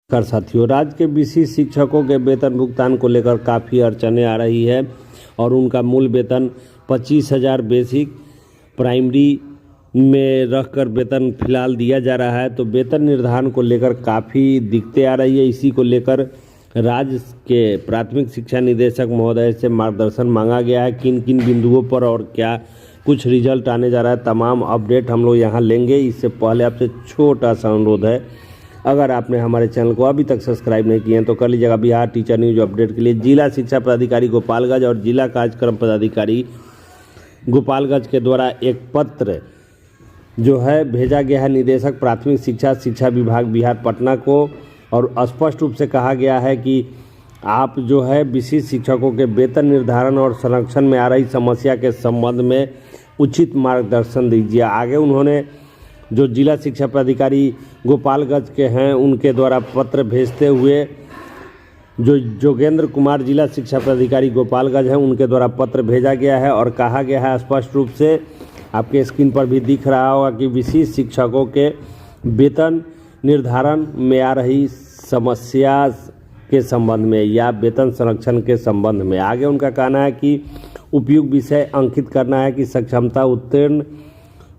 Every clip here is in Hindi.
कर साथियों, राज्य के बीसी शिक्षकों के वेतन भुगतान को लेकर काफ़ी अड़चनें आ रही है और उनका मूल वेतन 25,000 बेसिक प्राइमरी में रखकर वेतन फिलहाल दिया जा रहा है। तो वेतन निर्धारण को लेकर काफ़ी दिक्कतें आ रही है। इसी को लेकर राज्य के प्राथमिक शिक्षा निदेशक महोदय से मार्गदर्शन मांगा गया है किन किन बिंदुओं पर और क्या कुछ रिजल्ट आने जा रहा है। तमाम अपडेट हम लोग यहाँ लेंगे। इससे पहले आपसे छोटा सा अनुरोध है, अगर आपने हमारे चैनल को अभी तक सब्सक्राइब नहीं किए हैं तो कर लीजिएगा। बिहार टीचर न्यूज अपडेट के लिए जिला शिक्षा पदाधिकारी गोपालगंज और जिला कार्यक्रम पदाधिकारी गोपालगंज के द्वारा एक पत्र जो है भेजा गया है निदेशक प्राथमिक शिक्षा विभाग बिहार पटना को, और स्पष्ट रूप से कहा गया है कि आप जो है विशिष्ट शिक्षकों के वेतन निर्धारण और संरक्षण में आ रही समस्या के संबंध में उचित मार्गदर्शन दीजिए। आगे उन्होंने जो जिला शिक्षा पदाधिकारी गोपालगंज के हैं उनके द्वारा पत्र भेजते हुए जो जोगेंद्र कुमार जिला शिक्षा पदाधिकारी गोपालगंज हैं उनके द्वारा पत्र भेजा गया है और कहा गया है स्पष्ट रूप से, आपके स्क्रीन पर भी दिख रहा होगा कि विशिष्ट शिक्षकों के वेतन निर्धारण में आ रही समस्या के संबंध में या वेतन संरक्षण के संबंध में। आगे उनका कहना है कि उपयुक्त विषय अंकित करना है कि सक्षमता उत्तीर्ण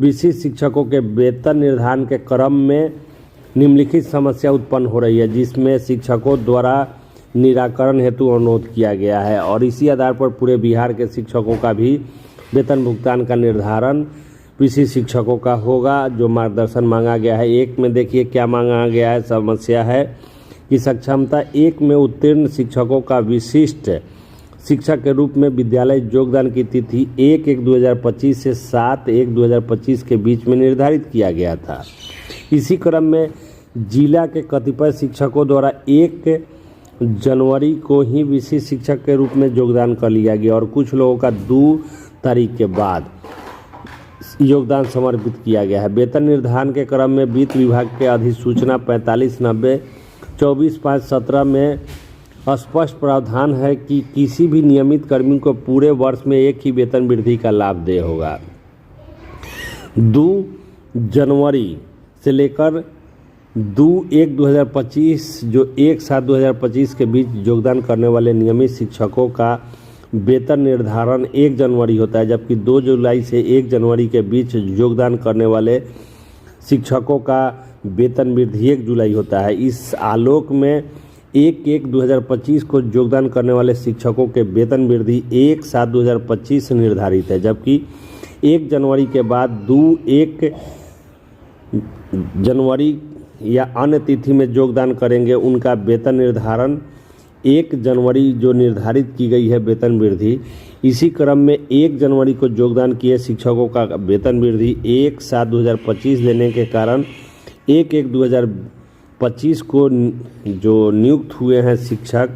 विशिष्ट शिक्षकों के वेतन निर्धारण के क्रम में निम्नलिखित समस्या उत्पन्न हो रही है, जिसमें शिक्षकों द्वारा निराकरण हेतु अनुरोध किया गया है और इसी आधार पर पूरे बिहार के शिक्षकों का भी वेतन भुगतान का निर्धारण विशिष्ट शिक्षकों का होगा। जो मार्गदर्शन मांगा गया है, एक में देखिए क्या मांगा गया है। समस्या है कि सक्षमता एक में उत्तीर्ण शिक्षकों का विशिष्ट शिक्षक के रूप में विद्यालय योगदान की तिथि 1/1/2025 से 7/1/2025 के बीच में निर्धारित किया गया था। इसी क्रम में जिला के कतिपय शिक्षकों द्वारा 1 जनवरी को ही विशिष्ट शिक्षक के रूप में योगदान कर लिया गया और कुछ लोगों का 2 तारीख के बाद योगदान समर्पित किया गया है। वेतन निर्धारण के क्रम में वित्त विभाग के अधिसूचना 4590/24/5/17 में स्पष्ट प्रावधान है कि किसी भी नियमित कर्मी को पूरे वर्ष में एक ही वेतन वृद्धि का लाभ देय होगा। 2 जनवरी से लेकर 2/1/2025 जो 1/7/2025 के बीच योगदान करने वाले नियमित शिक्षकों का वेतन निर्धारण 1 जनवरी होता है, जबकि 2 जुलाई से 1 जनवरी के बीच योगदान करने वाले शिक्षकों का वेतन वृद्धि 1 जुलाई होता है। इस आलोक में 1/1/2025 को योगदान करने वाले शिक्षकों के वेतन वृद्धि 1/7/2025 निर्धारित है, जबकि 1 जनवरी के बाद 2/1 जनवरी या अन्य तिथि में योगदान करेंगे उनका वेतन निर्धारण 1 जनवरी जो निर्धारित की गई है वेतन वृद्धि। इसी क्रम में 1 जनवरी को योगदान किए शिक्षकों का वेतन वृद्धि 1/7/2025 देने के कारण 1/1/2025 को जो नियुक्त हुए हैं शिक्षक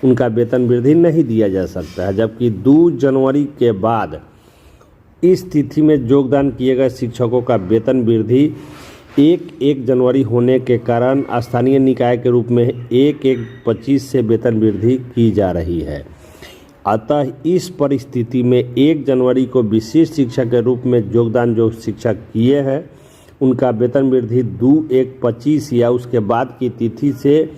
उनका वेतन वृद्धि नहीं दिया जा सकता है, जबकि 2 जनवरी के बाद इस तिथि में योगदान किए गए शिक्षकों का वेतन वृद्धि 1 जनवरी होने के कारण स्थानीय निकाय के रूप में 1/1/25 से वेतन वृद्धि की जा रही है। अतः इस परिस्थिति में 1 जनवरी को विशिष्ट शिक्षक के रूप में योगदान जो शिक्षक किए हैं उनका वेतन वृद्धि 2/1/25 या उसके बाद की तिथि से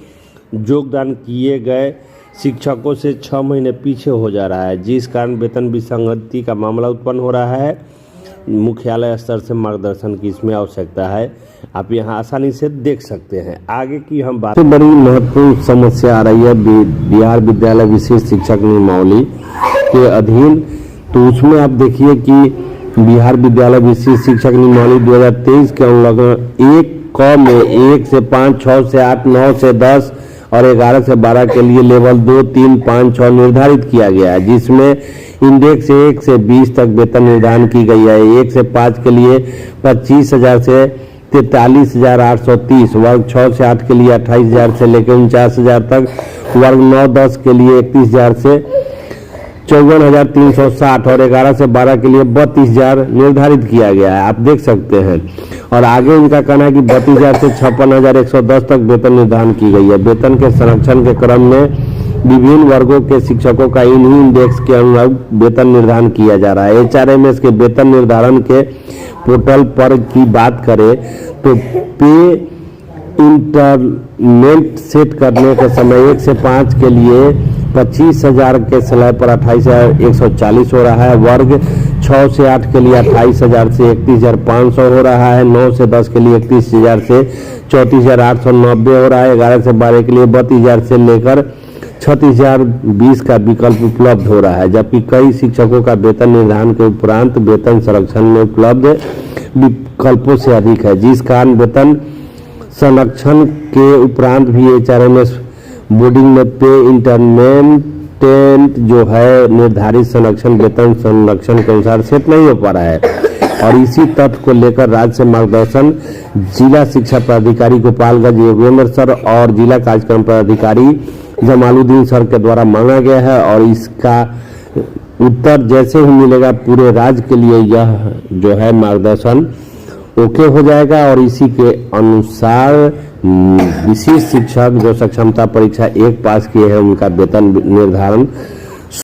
योगदान किए गए शिक्षकों से 6 महीने पीछे हो जा रहा है, जिस कारण वेतन विसंगति का मामला उत्पन्न हो रहा है। मुख्यालय स्तर से मार्गदर्शन की इसमें आवश्यकता है। आप यहाँ आसानी से देख सकते हैं। आगे की हम बात, बड़ी महत्वपूर्ण समस्या आ रही है बिहार विद्यालय विशिष्ट शिक्षक नियमावली के अधीन। तो उसमें आप देखिए कि बिहार विद्यालय विशिष्ट शिक्षक नियमावली 2023 के अनुलग्न 1 क में 1 से 5, 6 से 8, 9 से 10 और 11 से 12 के लिए लेवल 2, 3, 5, 6 निर्धारित किया गया है, जिसमें इंडेक्स 1 से 20 तक वेतन निर्धारण की गई है। 1 से 5 के लिए 25,000 से 43,830, वर्ग 6 से 8 के लिए 28,000 से लेकर 49,000 तक, वर्ग 9-10 के लिए 31,000 से 54,360 और 11 से 12 के लिए 32,000 निर्धारित किया गया है। आप देख सकते हैं। और आगे इनका कहना है कि 32,000 से 56,110 तक वेतन निर्धारण की गई है। वेतन के संरक्षण के क्रम में विभिन्न वर्गों के शिक्षकों का इन्हीं इंडेक्स के अनुरूप वेतन निर्धारण किया जा रहा है। HRMS के वेतन निर्धारण के पोर्टल पर की बात करें तो पे इंटरमेंट सेट करने के समय 1 से 5 के लिए 25,000 के स्लैब पर 28,140 हो रहा है। वर्ग 6 से 8 के लिए 28,000 से 31,500 हो रहा है। 9 से 10 के लिए 31,000 से 34,890 हो रहा है। 11 से 12 के लिए 32,000 से लेकर 36,020 का विकल्प उपलब्ध हो रहा है। जबकि कई शिक्षकों का वेतन निर्धारण के उपरांत वेतन संरक्षण में उपलब्ध विकल्पों से अधिक है, जिस कारण वेतन संरक्षण के उपरांत भी HRMS बोर्डिंग में पे इंटरमेंट जो है निर्धारित संरक्षण वेतन संरक्षण के अनुसार सेट नहीं हो पा रहा है। और इसी तथ्य को लेकर राज्य से मार्गदर्शन जिला शिक्षा पदाधिकारी गोपालगंज योगेंद्र सर और जिला कार्यक्रम पदाधिकारी जमालुद्दीन सर के द्वारा मांगा गया है। और इसका उत्तर जैसे ही मिलेगा पूरे राज्य के लिए यह जो है मार्गदर्शन ओके हो जाएगा और इसी के अनुसार विशेष शिक्षक जो सक्षमता परीक्षा 1 पास किए हैं उनका वेतन निर्धारण